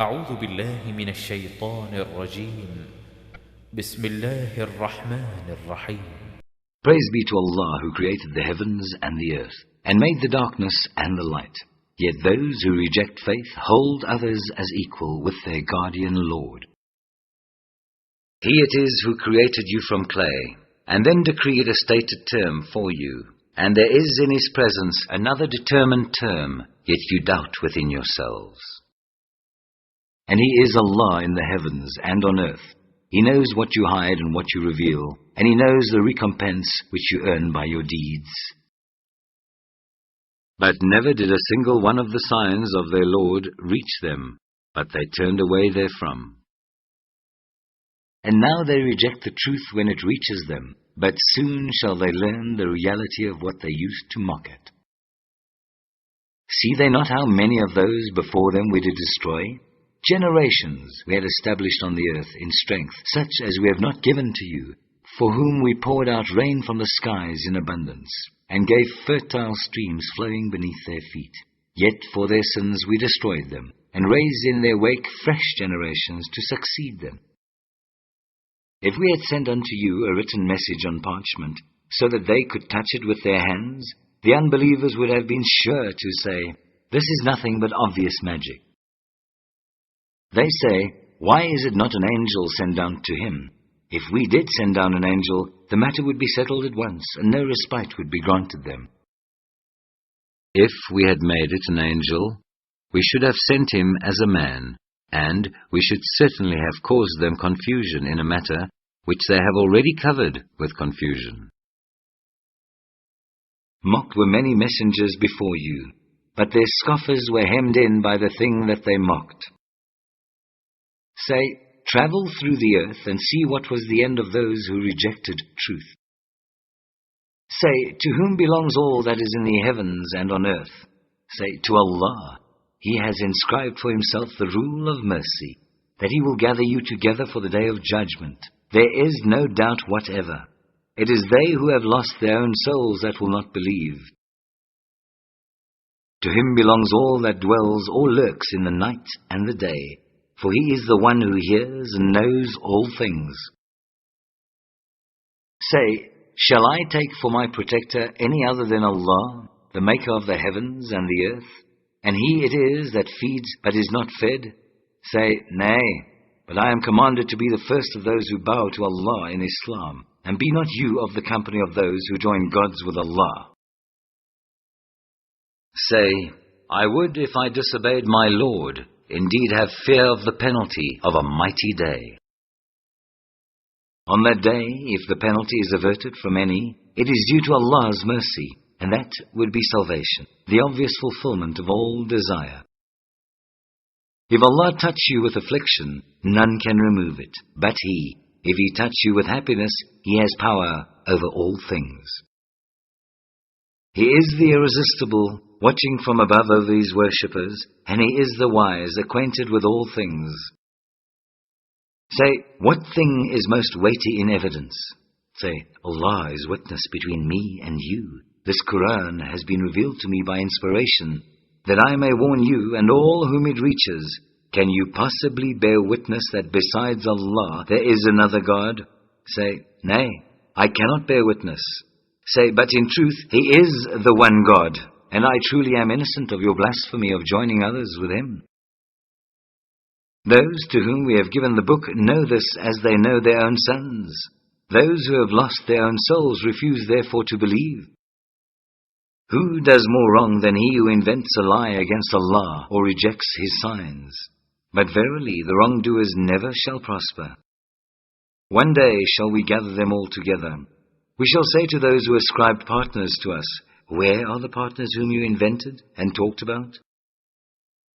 أعوذ بالله من الشيطان الرجيم. بسم الله الرحمن الرحيم. Praise be to Allah who created the heavens and the earth, and made the darkness and the light. Yet those who reject faith hold others as equal with their guardian Lord. He it is who created you from clay, and then decreed a stated term for you. And there is in His presence another determined term, yet you doubt within yourselves. And He is Allah in the heavens and on earth. He knows what you hide and what you reveal, and He knows the recompense which you earn by your deeds. But never did a single one of the signs of their Lord reach them, but they turned away therefrom. And now they reject the truth when it reaches them, but soon shall they learn the reality of what they used to mock at. See they not how many of those before them we did destroy? Generations we had established on the earth in strength, such as we have not given to you, for whom we poured out rain from the skies in abundance, and gave fertile streams flowing beneath their feet. Yet for their sins we destroyed them, and raised in their wake fresh generations to succeed them. If we had sent unto you a written message on parchment, so that they could touch it with their hands, the unbelievers would have been sure to say, "This is nothing but obvious magic." They say, "Why is it not an angel sent down to him? If we did send down an angel, the matter would be settled at once, and no respite would be granted them." If we had made it an angel, we should have sent him as a man, and we should certainly have caused them confusion in a matter which they have already covered with confusion. Mocked were many messengers before you, but their scoffers were hemmed in by the thing that they mocked. Say, travel through the earth and see what was the end of those who rejected truth. Say, to whom belongs all that is in the heavens and on earth? Say, to Allah. He has inscribed for Himself the rule of mercy, that He will gather you together for the day of judgment. There is no doubt whatever. It is they who have lost their own souls that will not believe. To Him belongs all that dwells or lurks in the night and the day, for He is the one who hears and knows all things. Say, shall I take for my protector any other than Allah, the maker of the heavens and the earth? And He it is that feeds but is not fed? Say, nay, but I am commanded to be the first of those who bow to Allah in Islam, and be not you of the company of those who join gods with Allah. Say, I would, if I disobeyed my Lord, indeed have fear of the penalty of a mighty day. On that day, if the penalty is averted from any, it is due to Allah's mercy, and that would be salvation, the obvious fulfillment of all desire. If Allah touch you with affliction, none can remove it, but He. If He touch you with happiness, He has power over all things. He is the irresistible, watching from above over His worshippers, and He is the wise, acquainted with all things. Say, what thing is most weighty in evidence? Say, Allah is witness between me and you. This Quran has been revealed to me by inspiration, that I may warn you and all whom it reaches. Can you possibly bear witness that besides Allah there is another God? Say, nay, I cannot bear witness. Say, but in truth He is the one God, and I truly am innocent of your blasphemy of joining others with Him. Those to whom we have given the book know this as they know their own sons. Those who have lost their own souls refuse therefore to believe. Who does more wrong than he who invents a lie against Allah or rejects His signs? But verily the wrongdoers never shall prosper. One day shall we gather them all together. We shall say to those who ascribed partners to us, where are the partners whom you invented and talked about?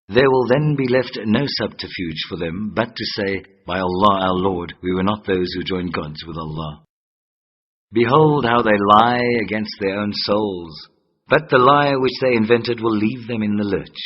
There will then be left no subterfuge for them, but to say, by Allah our Lord, we were not those who joined gods with Allah. Behold how they lie against their own souls, but the lie which they invented will leave them in the lurch.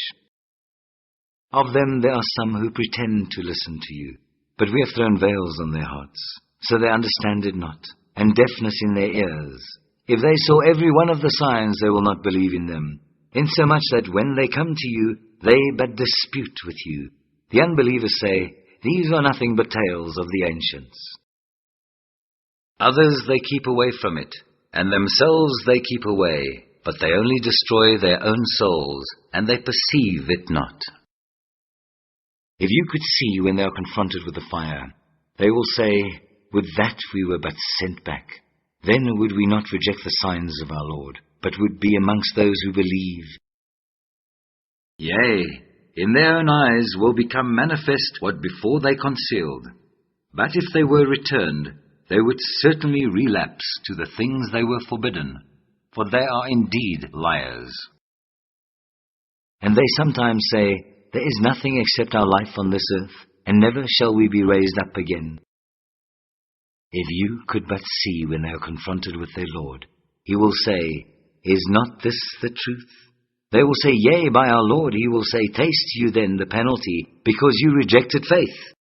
Of them there are some who pretend to listen to you, but we have thrown veils on their hearts, so they understand it not, and deafness in their ears. If they saw every one of the signs, they will not believe in them, insomuch that when they come to you, they but dispute with you. The unbelievers say, "These are nothing but tales of the ancients." Others they keep away from it, and themselves they keep away, but they only destroy their own souls, and they perceive it not. If you could see when they are confronted with the fire, they will say, "Would that we were but sent back. Then would we not reject the signs of our Lord, but would be amongst those who believe." Yea, in their own eyes will become manifest what before they concealed. But if they were returned, they would certainly relapse to the things they were forbidden, for they are indeed liars. And they sometimes say, "There is nothing except our life on this earth, and never shall we be raised up again." If you could but see when they are confronted with their Lord, He will say, "Is not this the truth?" They will say, "Yea, by our Lord." He will say, "Taste you then the penalty, because you rejected faith."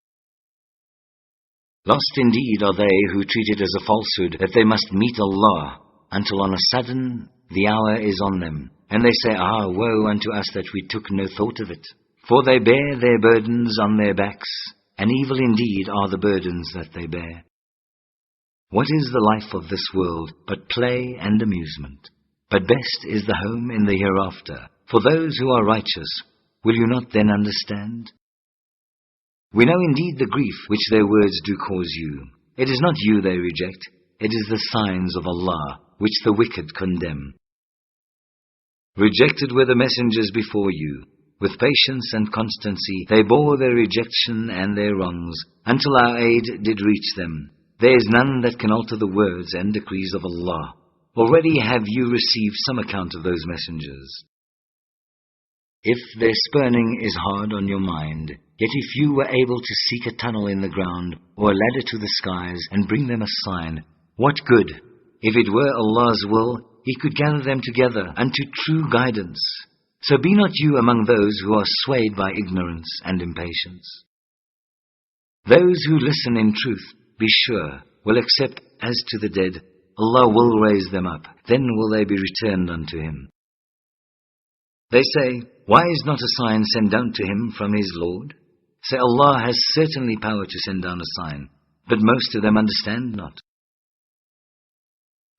Lost indeed are they who treat it as a falsehood that they must meet Allah, until on a sudden the hour is on them, and they say, "Ah, woe unto us that we took no thought of it." For they bear their burdens on their backs, and evil indeed are the burdens that they bear. What is the life of this world but play and amusement? But best is the home in the hereafter. For those who are righteous, will you not then understand? We know indeed the grief which their words do cause you. It is not you they reject, it is the signs of Allah which the wicked condemn. Rejected were the messengers before you. With patience and constancy they bore their rejection and their wrongs, until our aid did reach them. There is none that can alter the words and decrees of Allah. Already have you received some account of those messengers. If their spurning is hard on your mind, yet if you were able to seek a tunnel in the ground, or a ladder to the skies, and bring them a sign, what good? If it were Allah's will, He could gather them together unto true guidance. So be not you among those who are swayed by ignorance and impatience. Those who listen in truth, be sure, will accept as to the dead, Allah will raise them up, then will they be returned unto Him. They say, "Why is not a sign sent down to him from his Lord?" Say, Allah has certainly power to send down a sign, but most of them understand not.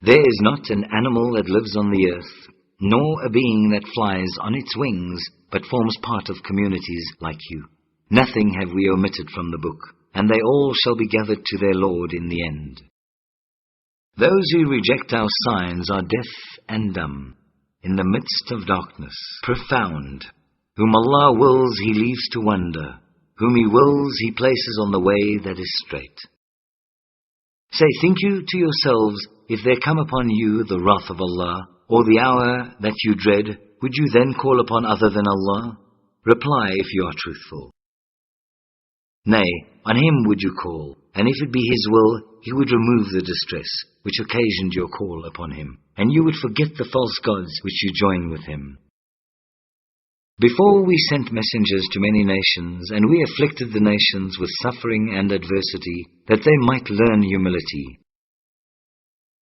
There is not an animal that lives on the earth, nor a being that flies on its wings, but forms part of communities like you. Nothing have we omitted from the book, and they all shall be gathered to their Lord in the end. Those who reject our signs are deaf and dumb, in the midst of darkness, profound. Whom Allah wills He leaves to wonder, whom He wills He places on the way that is straight. Say, think you to yourselves, if there come upon you the wrath of Allah, or the hour that you dread, would you then call upon other than Allah? Reply if you are truthful. Nay, on Him would you call, and if it be His will, He would remove the distress which occasioned your call upon Him, and you would forget the false gods which you join with Him. Before we sent messengers to many nations, and we afflicted the nations with suffering and adversity, that they might learn humility.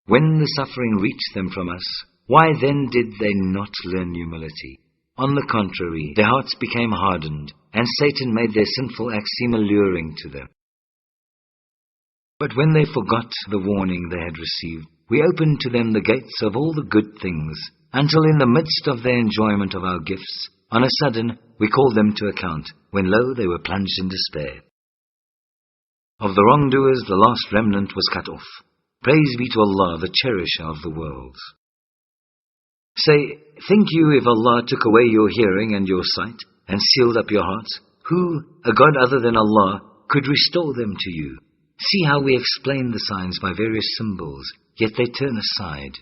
When the suffering reached them from us, why then did they not learn humility? On the contrary, their hearts became hardened, and Satan made their sinful acts seem alluring to them. But when they forgot the warning they had received, we opened to them the gates of all the good things, until in the midst of their enjoyment of our gifts, on a sudden we called them to account, when lo, they were plunged in despair. Of the wrongdoers the last remnant was cut off. Praise be to Allah, the cherisher of the worlds. Say, think you if Allah took away your hearing and your sight, and sealed up your hearts, who, a God other than Allah, could restore them to you? See how we explain the signs by various symbols, yet they turn aside.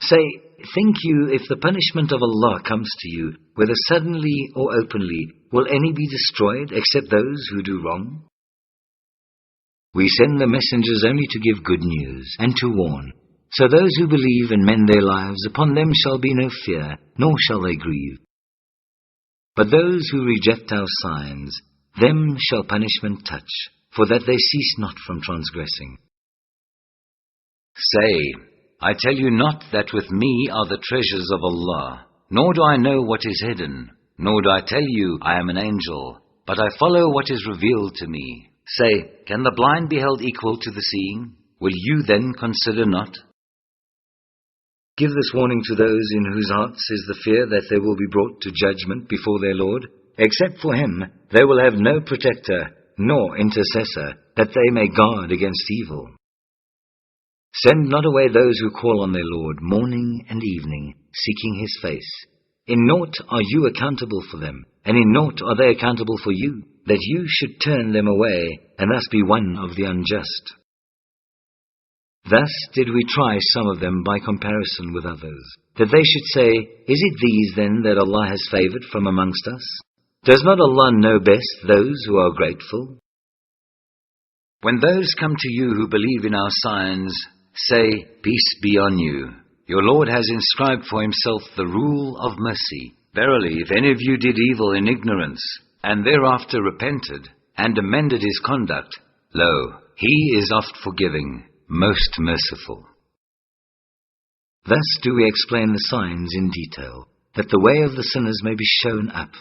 Say, think you if the punishment of Allah comes to you, whether suddenly or openly, will any be destroyed except those who do wrong? We send the messengers only to give good news, and to warn. So those who believe and mend their lives, upon them shall be no fear, nor shall they grieve. But those who reject our signs, them shall punishment touch, for that they cease not from transgressing. Say, I tell you not that with me are the treasures of Allah, nor do I know what is hidden, nor do I tell you I am an angel, but I follow what is revealed to me. Say, can the blind be held equal to the seeing? Will you then consider not? Give this warning to those in whose hearts is the fear that they will be brought to judgment before their Lord. Except for him, they will have no protector, nor intercessor, that they may guard against evil. Send not away those who call on their Lord morning and evening, seeking his face. In naught are you accountable for them, and in naught are they accountable for you, that you should turn them away, and thus be one of the unjust. Thus did we try some of them by comparison with others, that they should say, is it these then that Allah has favored from amongst us? Does not Allah know best those who are grateful? When those come to you who believe in our signs, say, peace be on you. Your Lord has inscribed for himself the rule of mercy. Verily, if any of you did evil in ignorance, and thereafter repented, and amended his conduct, lo, he is oft forgiving, most merciful. Thus do we explain the signs in detail, that the way of the sinners may be shown up.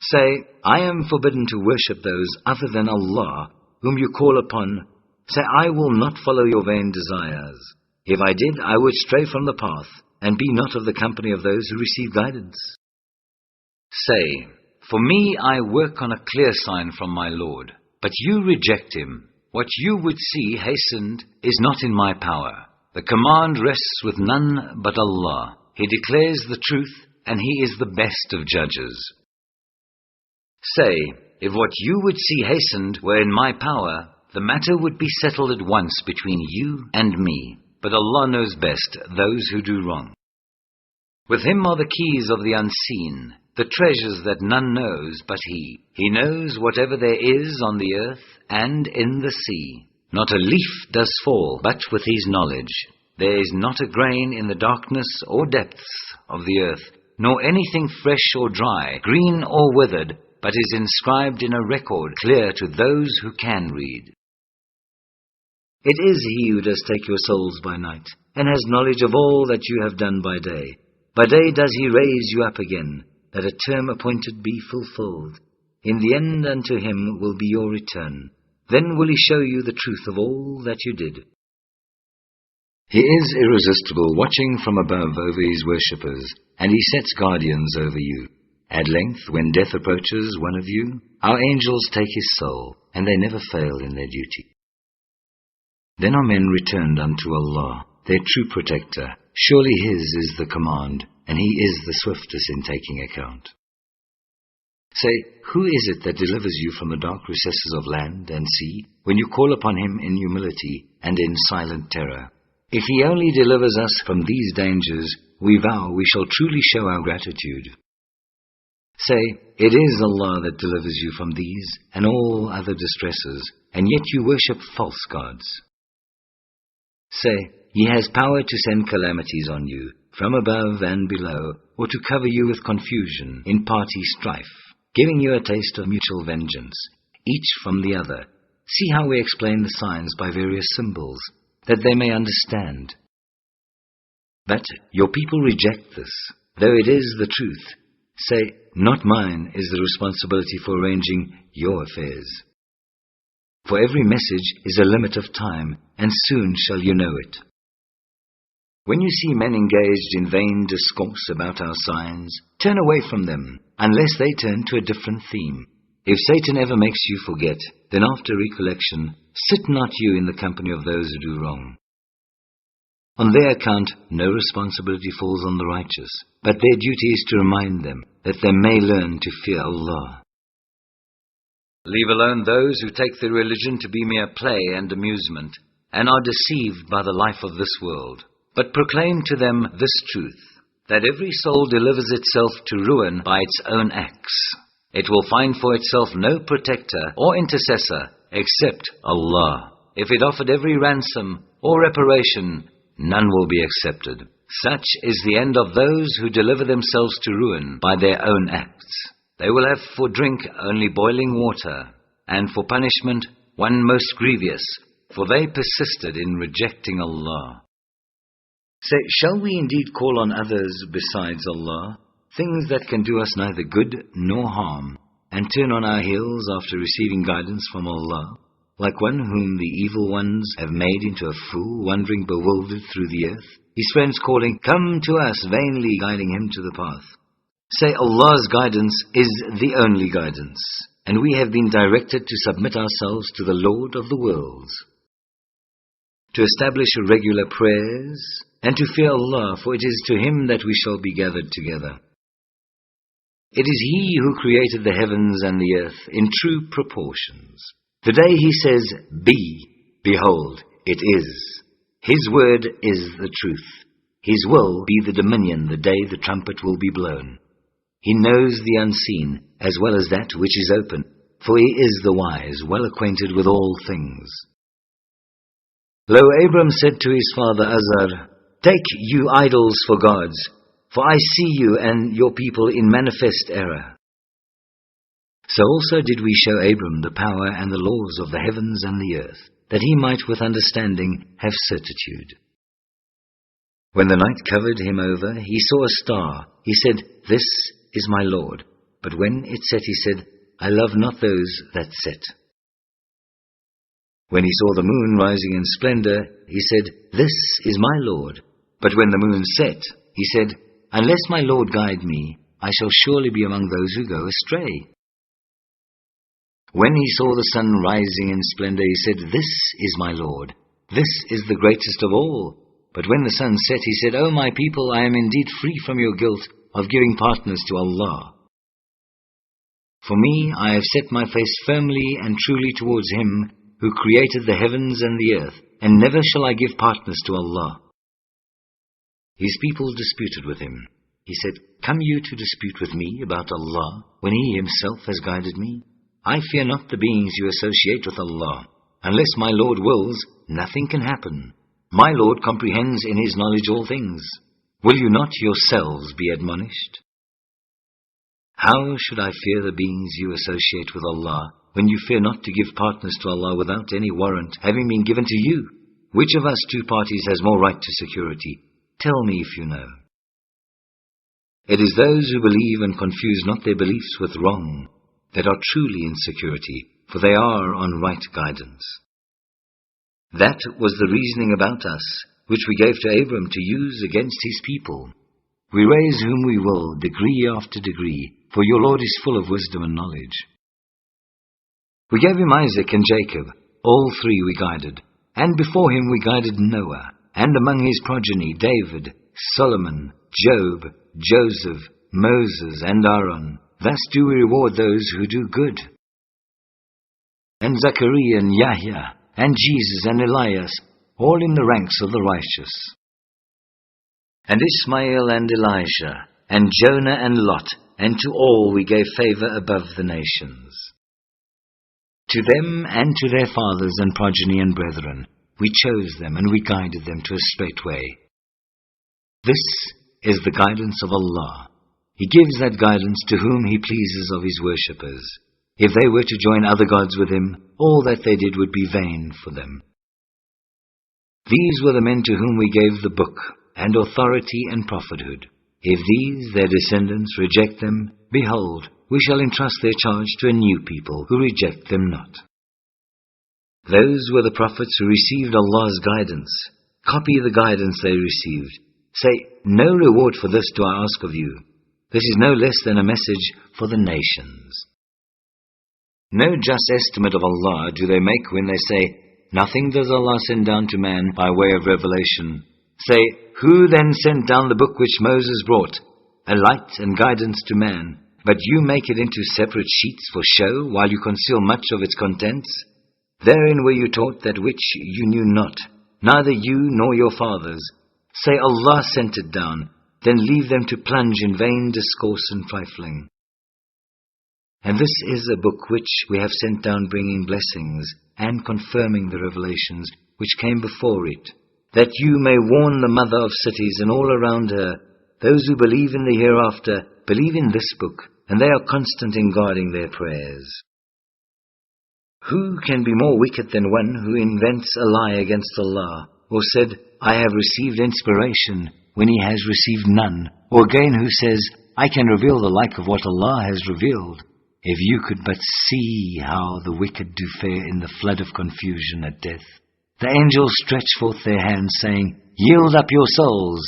Say, I am forbidden to worship those other than Allah, whom you call upon. Say, I will not follow your vain desires. If I did, I would stray from the path, and be not of the company of those who receive guidance. Say, for me I work on a clear sign from my Lord, but you reject him. What you would see hastened is not in my power. The command rests with none but Allah. He declares the truth, and he is the best of judges. Say, if what you would see hastened were in my power, the matter would be settled at once between you and me. But Allah knows best those who do wrong. With him are the keys of the unseen, the treasures that none knows but he. He knows whatever there is on the earth and in the sea. Not a leaf does fall but with his knowledge. There is not a grain in the darkness or depths of the earth, nor anything fresh or dry, green or withered, but is inscribed in a record clear to those who can read. It is he who does take your souls by night, and has knowledge of all that you have done by day. By day does he raise you up again, that a term appointed be fulfilled. In the end unto him will be your return. Then will he show you the truth of all that you did. He is irresistible, watching from above over his worshippers, and he sets guardians over you. At length, when death approaches one of you, our angels take his soul, and they never fail in their duty. Then our men returned unto Allah, their true protector. Surely his is the command, and he is the swiftest in taking account. Say, who is it that delivers you from the dark recesses of land and sea, when you call upon him in humility and in silent terror? If he only delivers us from these dangers, we vow we shall truly show our gratitude. Say, it is Allah that delivers you from these and all other distresses, and yet you worship false gods. Say, he has power to send calamities on you, from above and below, or to cover you with confusion in party strife, giving you a taste of mutual vengeance, each from the other. See how we explain the signs by various symbols, that they may understand. But your people reject this, though it is the truth. Say, not mine is the responsibility for arranging your affairs. For every message is a limit of time, and soon shall you know it. When you see men engaged in vain discourse about our signs, turn away from them, unless they turn to a different theme. If Satan ever makes you forget, then after recollection, sit not you in the company of those who do wrong. On their account, no responsibility falls on the righteous, but their duty is to remind them, that they may learn to fear Allah. Leave alone those who take their religion to be mere play and amusement, and are deceived by the life of this world. But proclaim to them this truth, that every soul delivers itself to ruin by its own acts. It will find for itself no protector or intercessor except Allah. If it offered every ransom or reparation, none will be accepted. Such is the end of those who deliver themselves to ruin by their own acts. They will have for drink only boiling water, and for punishment one most grievous, for they persisted in rejecting Allah. Say, shall we indeed call on others besides Allah? things that can do us neither good nor harm, and turn on our heels after receiving guidance from Allah, like one whom the evil ones have made into a fool, wandering bewildered through the earth, his friends calling, "Come to us," vainly guiding him to the path. Say, Allah's guidance is the only guidance, and we have been directed to submit ourselves to the Lord of the worlds, to establish regular prayers, and to fear Allah, for it is to Him that we shall be gathered together. It is He who created the heavens and the earth in true proportions. The day He says, "Be," behold, it is. His word is the truth. His will be the dominion the day the trumpet will be blown. He knows the unseen as well as that which is open, for He is the wise, well acquainted with all things. Lo, Abram said to his father Azar, "Take you idols for gods, for I see you and your people in manifest error." So also did we show Abram the power and the laws of the heavens and the earth, that he might with understanding have certitude. When the night covered him over, he saw a star. He said, "This is my Lord." But when it set, he said, "I love not those that set." When he saw the moon rising in splendor, he said, "This is my Lord." But when the moon set, he said, "Unless my Lord guide me, I shall surely be among those who go astray." When he saw the sun rising in splendor, he said, "This is my Lord. This is the greatest of all." But when the sun set, he said, "O my people, I am indeed free from your guilt of giving partners to Allah. For me, I have set my face firmly and truly towards Him who created the heavens and the earth, and never shall I give partners to Allah." His people disputed with him. He said, "Come you to dispute with me about Allah, when He Himself has guided me? I fear not the beings you associate with Allah. Unless my Lord wills, nothing can happen. My Lord comprehends in His knowledge all things. Will you not yourselves be admonished? How should I fear the beings you associate with Allah, when you fear not to give partners to Allah without any warrant having been given to you? Which of us two parties has more right to security? Tell me if you know. It is those who believe and confuse not their beliefs with wrong that are truly in security, for they are on right guidance. That was the reasoning about us, which we gave to Abram to use against his people. We raise whom we will, degree after degree, for your Lord is full of wisdom and knowledge. We gave him Isaac and Jacob, all three we guided, and before him we guided Noah, and among his progeny David, Solomon, Job, Joseph, Moses, and Aaron. Thus do we reward those who do good. And Zachariah and Yahya, and Jesus and Elias, all in the ranks of the righteous. And Ismail and Elijah, and Jonah and Lot, and to all we gave favor above the nations. To them and to their fathers and progeny and brethren, we chose them and we guided them to a straight way. This is the guidance of Allah. He gives that guidance to whom He pleases of His worshippers. If they were to join other gods with Him, all that they did would be vain for them. These were the men to whom we gave the book, and authority and prophethood. If these, their descendants, reject them, behold, we shall entrust their charge to a new people who reject them not. Those were the prophets who received Allah's guidance. Copy the guidance they received. Say, no reward for this do I ask of you. This is no less than a message for the nations. No just estimate of Allah do they make when they say, nothing does Allah send down to man by way of revelation. Say, who then sent down the book which Moses brought, a light and guidance to man, but you make it into separate sheets for show, while you conceal much of its contents? Therein were you taught that which you knew not, neither you nor your fathers. Say, Allah sent it down, then leave them to plunge in vain discourse and trifling. And this is a book which we have sent down, bringing blessings and confirming the revelations which came before it, that you may warn the mother of cities and all around her. Those who believe in the hereafter believe in this book, and they are constant in guarding their prayers. Who can be more wicked than one who invents a lie against Allah, or said, I have received inspiration, when he has received none, or again who says, I can reveal the like of what Allah has revealed. If you could but see how the wicked do fare in the flood of confusion at death. The angels stretch forth their hands, saying, Yield up your souls.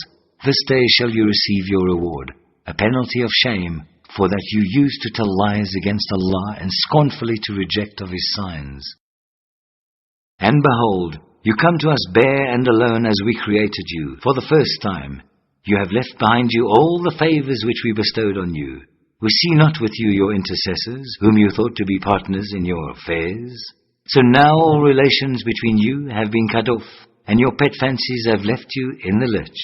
This day shall you receive your reward, a penalty of shame, for that you used to tell lies against Allah and scornfully to reject of His signs. And behold, you come to us bare and alone as we created you, for the first time. You have left behind you all the favors which we bestowed on you. We see not with you your intercessors, whom you thought to be partners in your affairs. So now all relations between you have been cut off, and your pet fancies have left you in the lurch.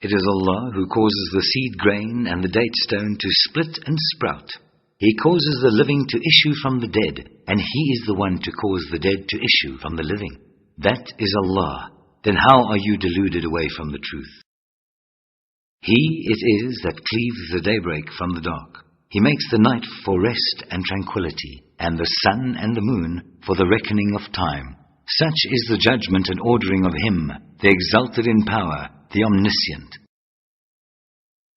It is Allah who causes the seed grain and the date stone to split and sprout. He causes the living to issue from the dead, and He is the one to cause the dead to issue from the living. That is Allah. Then how are you deluded away from the truth? He it is that cleaves the daybreak from the dark. He makes the night for rest and tranquility, and the sun and the moon for the reckoning of time. Such is the judgment and ordering of Him, the exalted in power, the omniscient.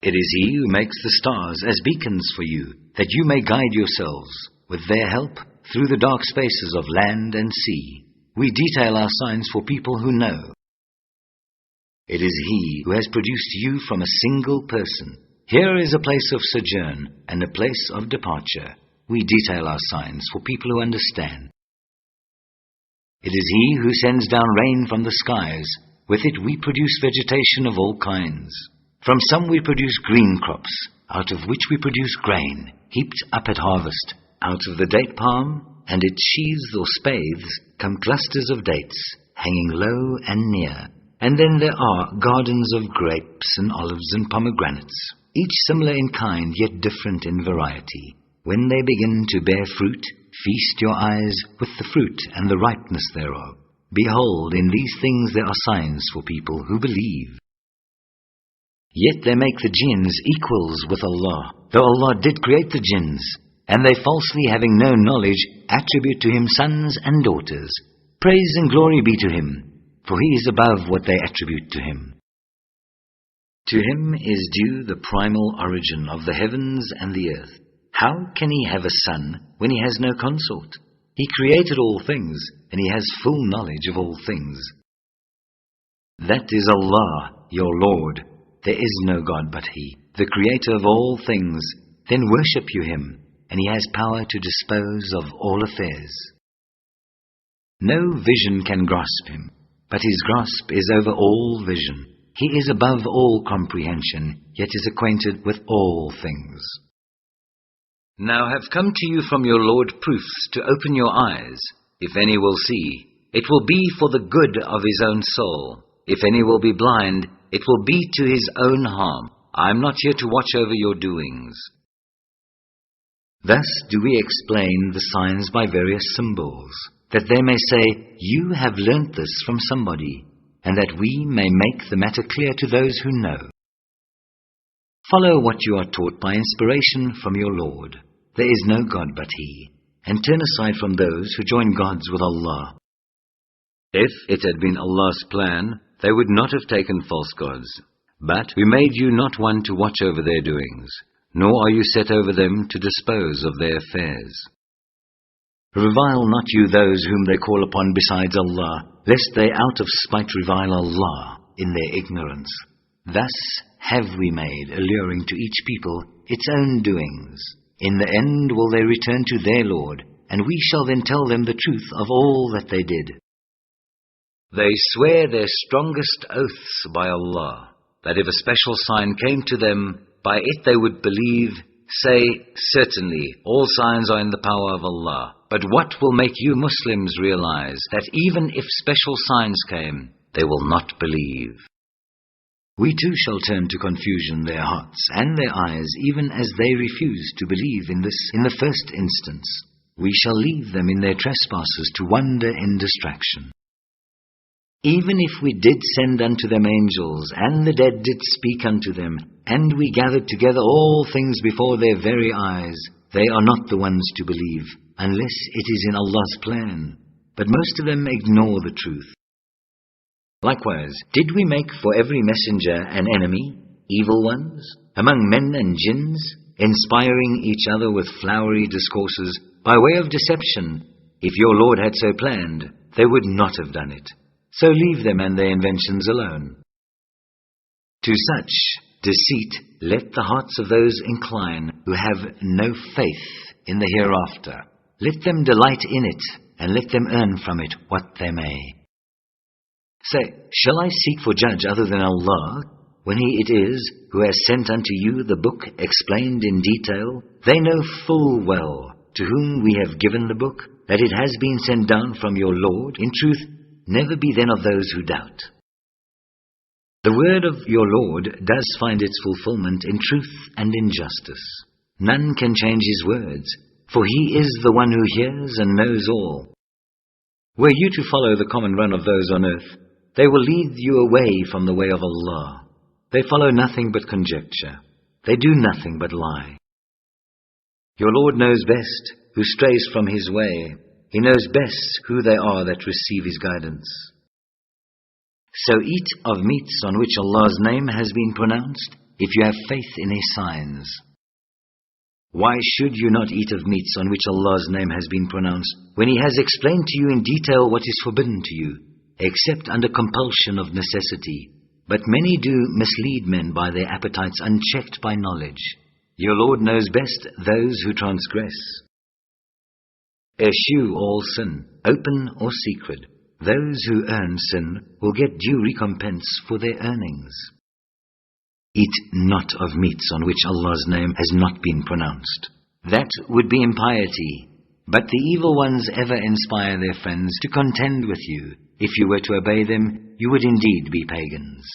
It is He who makes the stars as beacons for you, that you may guide yourselves, with their help, through the dark spaces of land and sea. We detail our signs for people who know. It is He who has produced you from a single person. Here is a place of sojourn and a place of departure. We detail our signs for people who understand. It is He who sends down rain from the skies. With it we produce vegetation of all kinds. From some we produce green crops, out of which we produce grain, heaped up at harvest. Out of the date palm and its sheaths or spathes come clusters of dates, hanging low and near. And then there are gardens of grapes and olives and pomegranates, each similar in kind yet different in variety. When they begin to bear fruit, feast your eyes with the fruit and the ripeness thereof. Behold, in these things there are signs for people who believe. Yet they make the jinns equals with Allah, though Allah did create the jinns, and they falsely having no knowledge attribute to Him sons and daughters. Praise and glory be to Him, for He is above what they attribute to Him. To Him is due the primal origin of the heavens and the earth. How can He have a son when He has no consort? He created all things, and He has full knowledge of all things. That is Allah, your Lord. There is no God but He, the Creator of all things. Then worship you Him, and He has power to dispose of all affairs. No vision can grasp Him, but His grasp is over all vision. He is above all comprehension, yet is acquainted with all things. Now have come to you from your Lord proofs to open your eyes. If any will see, it will be for the good of his own soul. If any will be blind, it will be to his own harm. I am not here to watch over your doings. Thus do we explain the signs by various symbols, that they may say, You have learnt this from somebody, and that we may make the matter clear to those who know. Follow what you are taught by inspiration from your Lord. There is no God but He, and turn aside from those who join gods with Allah. If it had been Allah's plan, they would not have taken false gods. But we made you not one to watch over their doings, nor are you set over them to dispose of their affairs. Revile not you those whom they call upon besides Allah, lest they out of spite revile Allah in their ignorance. Thus have we made alluring to each people its own doings. In the end will they return to their Lord, and we shall then tell them the truth of all that they did. They swear their strongest oaths by Allah, that if a special sign came to them, by it they would believe. Say, certainly, all signs are in the power of Allah. But what will make you Muslims realize that even if special signs came, they will not believe? We too shall turn to confusion their hearts and their eyes, even as they refuse to believe in this in the first instance. We shall leave them in their trespasses to wander in distraction. Even if we did send unto them angels, and the dead did speak unto them, and we gathered together all things before their very eyes, they are not the ones to believe, unless it is in Allah's plan. But most of them ignore the truth. Likewise, did we make for every messenger an enemy, evil ones? among men and jinns, inspiring each other with flowery discourses by way of deception. If your Lord had so planned, they would not have done it. So leave them and their inventions alone. To such deceit let the hearts of those incline who have no faith in the hereafter. Let them delight in it, and let them earn from it what they may. Say, shall I seek for judge other than Allah, when He it is who has sent unto you the book explained in detail? They know full well, to whom we have given the book, that it has been sent down from your Lord. In truth, never be then of those who doubt. The word of your Lord does find its fulfillment in truth and in justice. None can change His words, for He is the one who hears and knows all. Were you to follow the common run of those on earth, they will lead you away from the way of Allah. They follow nothing but conjecture. They do nothing but lie. Your Lord knows best who strays from His way. He knows best who they are that receive His guidance. So eat of meats on which Allah's name has been pronounced, if you have faith in His signs. Why should you not eat of meats on which Allah's name has been pronounced, when He has explained to you in detail what is forbidden to you, except under compulsion of necessity? But many do mislead men by their appetites unchecked by knowledge. Your Lord knows best those who transgress. Eschew all sin, open or secret. Those who earn sin will get due recompense for their earnings. Eat not of meats on which Allah's name has not been pronounced. That would be impiety. But the evil ones ever inspire their friends to contend with you. If you were to obey them, you would indeed be pagans.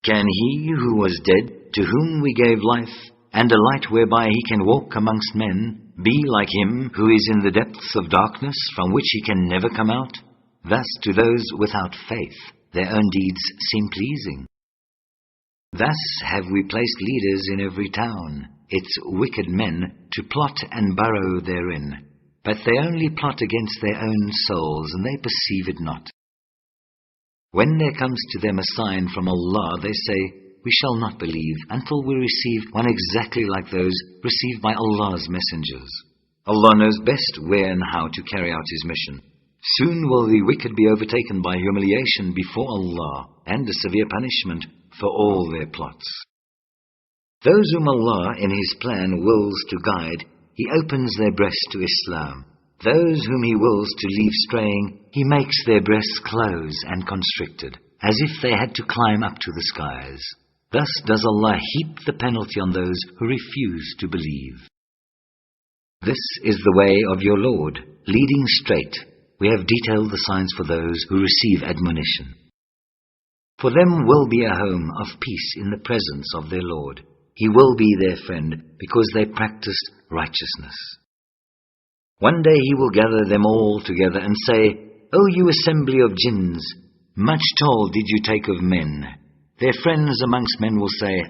Can he who was dead, to whom we gave life, and a light whereby he can walk amongst men, be like him who is in the depths of darkness, from which he can never come out? Thus to those without faith, their own deeds seem pleasing. Thus have we placed leaders in every town, its wicked men, to plot and burrow therein. But they only plot against their own souls, and they perceive it not. When there comes to them a sign from Allah, they say, we shall not believe until we receive one exactly like those received by Allah's messengers. Allah knows best where and how to carry out His mission. Soon will the wicked be overtaken by humiliation before Allah, and a severe punishment for all their plots. Those whom Allah in His plan wills to guide, He opens their breast to Islam. Those whom He wills to leave straying, He makes their breasts close and constricted, as if they had to climb up to the skies. Thus does Allah heap the penalty on those who refuse to believe. This is the way of your Lord, leading straight. We have detailed the signs for those who receive admonition. For them will be a home of peace in the presence of their Lord. He will be their friend, because they practiced righteousness. One day He will gather them all together and say, O you assembly of jinns, much toll did you take of men. Their friends amongst men will say,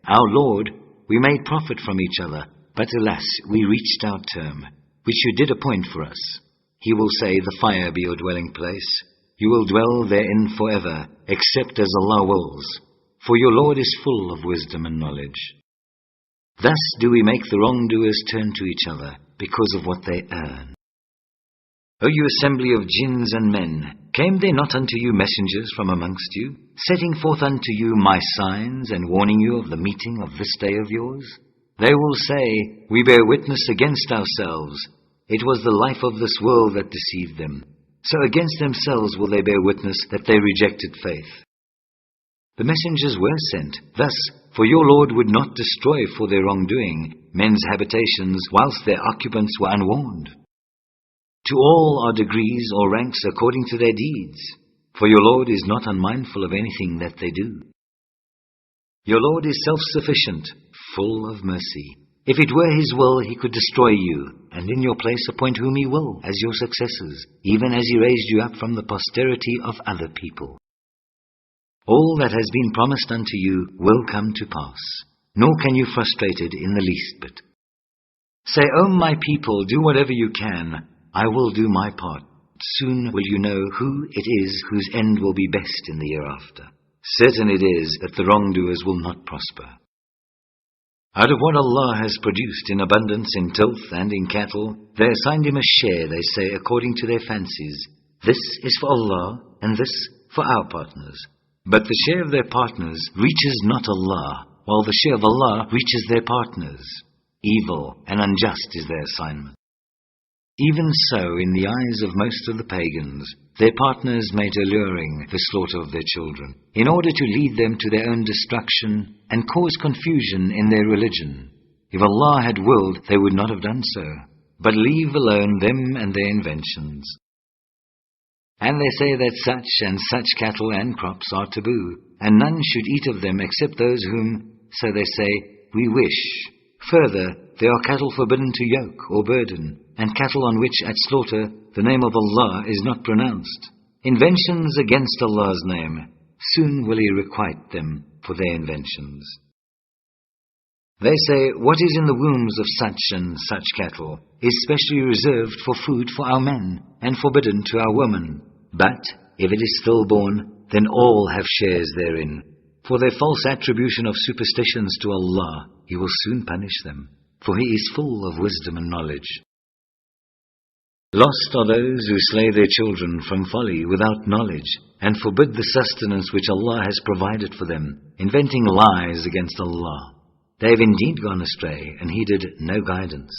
Our Lord, we made profit from each other, but alas, we reached our term, which you did appoint for us. He will say, The fire be your dwelling place. You will dwell therein forever, except as Allah wills. For your Lord is full of wisdom and knowledge. Thus do we make the wrongdoers turn to each other, because of what they earn. O you assembly of jinns and men, came there not unto you messengers from amongst you, setting forth unto you my signs, and warning you of the meeting of this day of yours? They will say, We bear witness against ourselves. It was the life of this world that deceived them. So against themselves will they bear witness that they rejected faith. The messengers were sent. Thus, for your Lord would not destroy for their wrongdoing men's habitations, whilst their occupants were unwarned. To all are degrees or ranks according to their deeds, for your Lord is not unmindful of anything that they do. Your Lord is self-sufficient, full of mercy. If it were His will, He could destroy you, and in your place appoint whom He will as your successors, even as He raised you up from the posterity of other people. All that has been promised unto you will come to pass, nor can you frustrate it in the least bit. Say, O my people, do whatever you can. I will do my part. Soon will you know who it is whose end will be best in the hereafter. Certain it is that the wrongdoers will not prosper. Out of what Allah has produced in abundance in tilth and in cattle, they assigned him a share, they say, according to their fancies. This is for Allah, and this for our partners. But the share of their partners reaches not Allah, while the share of Allah reaches their partners. Evil and unjust is their assignment. Even so, in the eyes of most of the pagans, their partners made alluring the slaughter of their children, in order to lead them to their own destruction and cause confusion in their religion. If Allah had willed, they would not have done so, but leave alone them and their inventions. And they say that such and such cattle and crops are taboo, and none should eat of them except those whom, so they say, we wish. Further, there are cattle forbidden to yoke or burden, and cattle on which at slaughter the name of Allah is not pronounced. Inventions against Allah's name, soon will He requite them for their inventions. They say, what is in the wombs of such and such cattle is specially reserved for food for our men, and forbidden to our women. But if it is stillborn, then all have shares therein. For their false attribution of superstitions to Allah, He will soon punish them, for He is full of wisdom and knowledge. Lost are those who slay their children from folly without knowledge, and forbid the sustenance which Allah has provided for them, inventing lies against Allah. They have indeed gone astray, and heeded no guidance.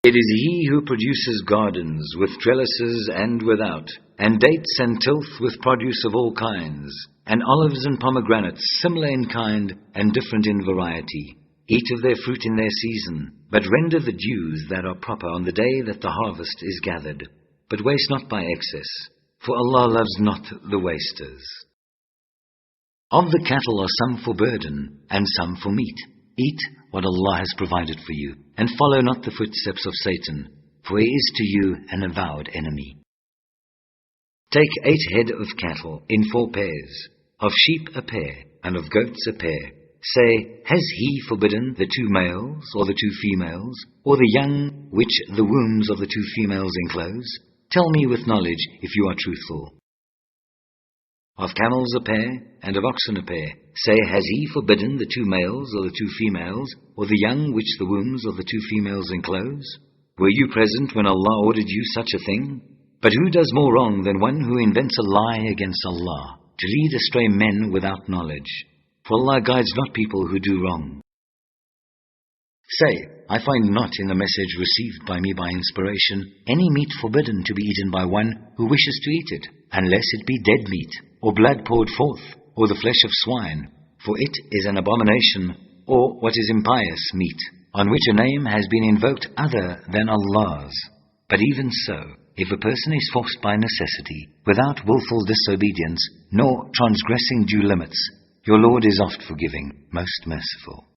It is He who produces gardens with trellises and without, and dates and tilth with produce of all kinds, and olives and pomegranates, similar in kind and different in variety. Eat of their fruit in their season, but render the dues that are proper on the day that the harvest is gathered. But waste not by excess, for Allah loves not the wasters. Of the cattle are some for burden, and some for meat. Eat what Allah has provided for you, and follow not the footsteps of Satan, for he is to you an avowed enemy. Take 8 head of cattle in 4 pairs, of sheep a pair, and of goats a pair. Say, has He forbidden the 2 males, or the 2 females, or the young which the wombs of the 2 females enclose? Tell me with knowledge if you are truthful. Of camels a pair, and of oxen a pair. Say, has He forbidden the 2 males or the 2 females, or the young which the wombs of the 2 females enclose? Were you present when Allah ordered you such a thing? But who does more wrong than one who invents a lie against Allah, to lead astray men without knowledge? For Allah guides not people who do wrong. Say, I find not in the message received by me by inspiration any meat forbidden to be eaten by one who wishes to eat it, unless it be dead meat, or blood poured forth, or the flesh of swine, for it is an abomination, or what is impious meat, on which a name has been invoked other than Allah's. But even so, if a person is forced by necessity, without willful disobedience, nor transgressing due limits, your Lord is oft forgiving, most merciful.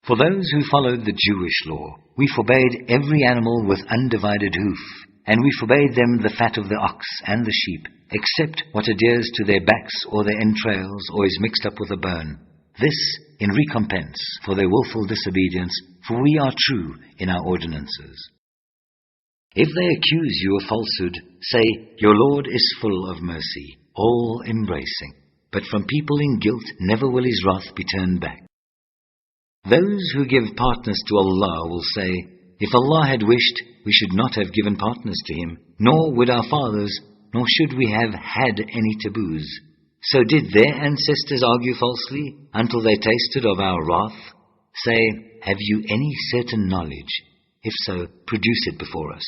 For those who followed the Jewish law, we forbade every animal with undivided hoof, and we forbade them the fat of the ox and the sheep, except what adheres to their backs or their entrails, or is mixed up with a bone. This in recompense for their willful disobedience, for we are true in our ordinances. If they accuse you of falsehood, say, your Lord is full of mercy, all embracing. But from people in guilt never will His wrath be turned back. Those who give partners to Allah will say, if Allah had wished, we should not have given partners to Him, nor would our fathers, nor should we have had any taboos. So did their ancestors argue falsely until they tasted of our wrath? Say, have you any certain knowledge? If so, produce it before us.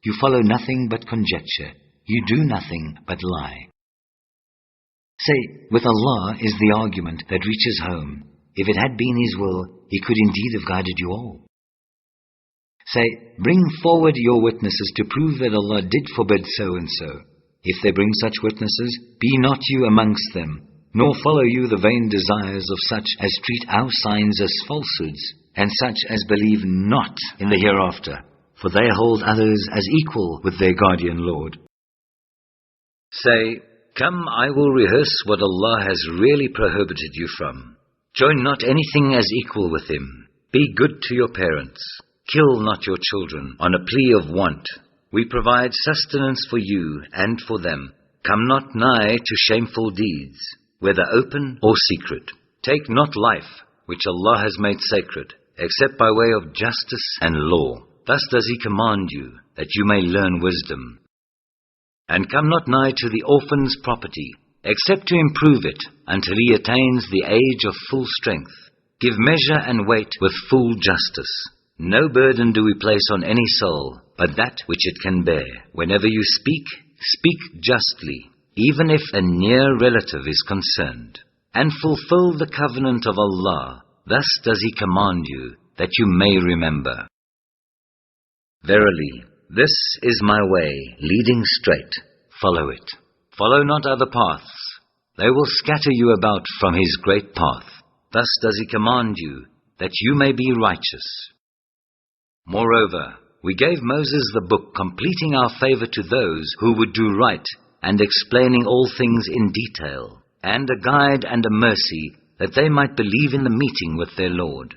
You follow nothing but conjecture. You do nothing but lie. Say, with Allah is the argument that reaches home. If it had been His will, He could indeed have guided you all. Say, bring forward your witnesses to prove that Allah did forbid so and so. If they bring such witnesses, be not you amongst them, nor follow you the vain desires of such as treat our signs as falsehoods, and such as believe not in the hereafter, for they hold others as equal with their guardian Lord. Say, come, I will rehearse what Allah has really prohibited you from. Join not anything as equal with Him. Be good to your parents. Kill not your children on a plea of want. We provide sustenance for you and for them. Come not nigh to shameful deeds, whether open or secret. Take not life, which Allah has made sacred, except by way of justice and law. Thus does He command you, that you may learn wisdom. And come not nigh to the orphan's property, except to improve it, until he attains the age of full strength. Give measure and weight with full justice. No burden do we place on any soul, but that which it can bear. Whenever you speak, speak justly, even if a near relative is concerned. And fulfill the covenant of Allah. Thus does He command you, that you may remember. Verily, this is my way, leading straight. Follow it. Follow not other paths. They will scatter you about from His great path. Thus does He command you, that you may be righteous. Moreover, we gave Moses the book, completing our favor to those who would do right, and explaining all things in detail, and a guide and a mercy, that they might believe in the meeting with their Lord.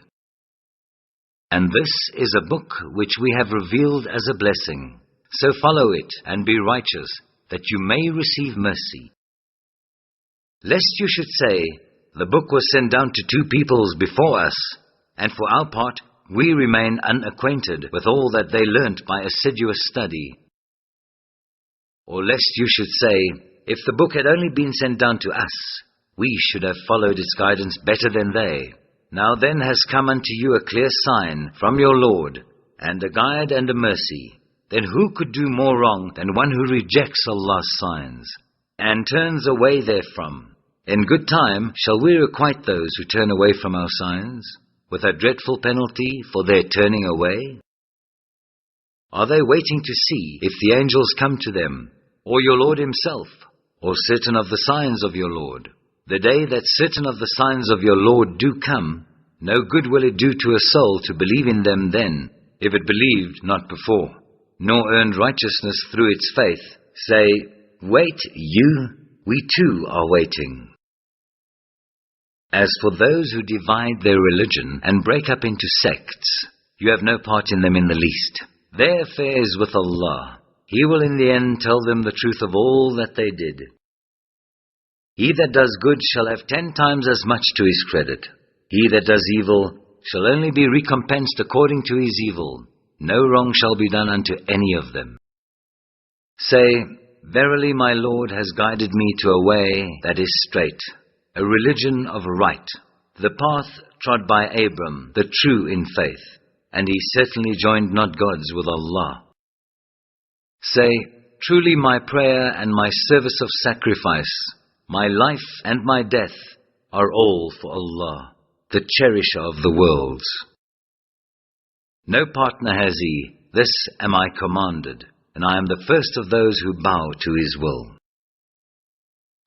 And this is a book which we have revealed as a blessing. So follow it and be righteous, that you may receive mercy. Lest you should say, the book was sent down to two peoples before us, and for our part we remain unacquainted with all that they learnt by assiduous study. Or lest you should say, if the book had only been sent down to us, we should have followed its guidance better than they. Now then has come unto you a clear sign from your Lord, and a guide and a mercy. Then who could do more wrong than one who rejects Allah's signs, and turns away therefrom? In good time shall we requite those who turn away from our signs, with a dreadful penalty for their turning away? Are they waiting to see if the angels come to them, or your Lord Himself, or certain of the signs of your Lord? The day that certain of the signs of your Lord do come, no good will it do to a soul to believe in them then, if it believed not before, nor earned righteousness through its faith. Say, wait you, we too are waiting. As for those who divide their religion and break up into sects, you have no part in them in the least. Their affair is with Allah. He will in the end tell them the truth of all that they did. He that does good shall have 10 times as much to his credit. He that does evil shall only be recompensed according to his evil. No wrong shall be done unto any of them. Say, verily my Lord has guided me to a way that is straight, a religion of right, the path trod by Abram, the true in faith, and he certainly joined not gods with Allah. Say, truly my prayer and my service of sacrifice, my life and my death are all for Allah, the cherisher of the worlds. No partner has He, this am I commanded, and I am the first of those who bow to His will.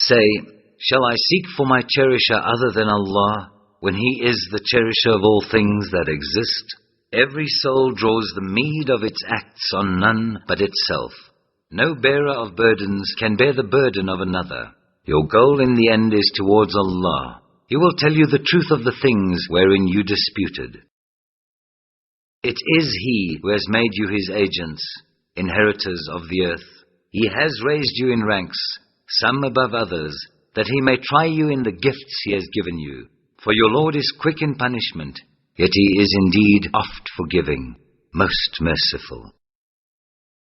Say, shall I seek for my cherisher other than Allah, when He is the cherisher of all things that exist? Every soul draws the meed of its acts on none but itself. No bearer of burdens can bear the burden of another. Your goal in the end is towards Allah. He will tell you the truth of the things wherein you disputed. It is He who has made you His agents, inheritors of the earth. He has raised you in ranks, some above others, that He may try you in the gifts He has given you. For your Lord is quick in punishment, yet He is indeed oft forgiving, most merciful.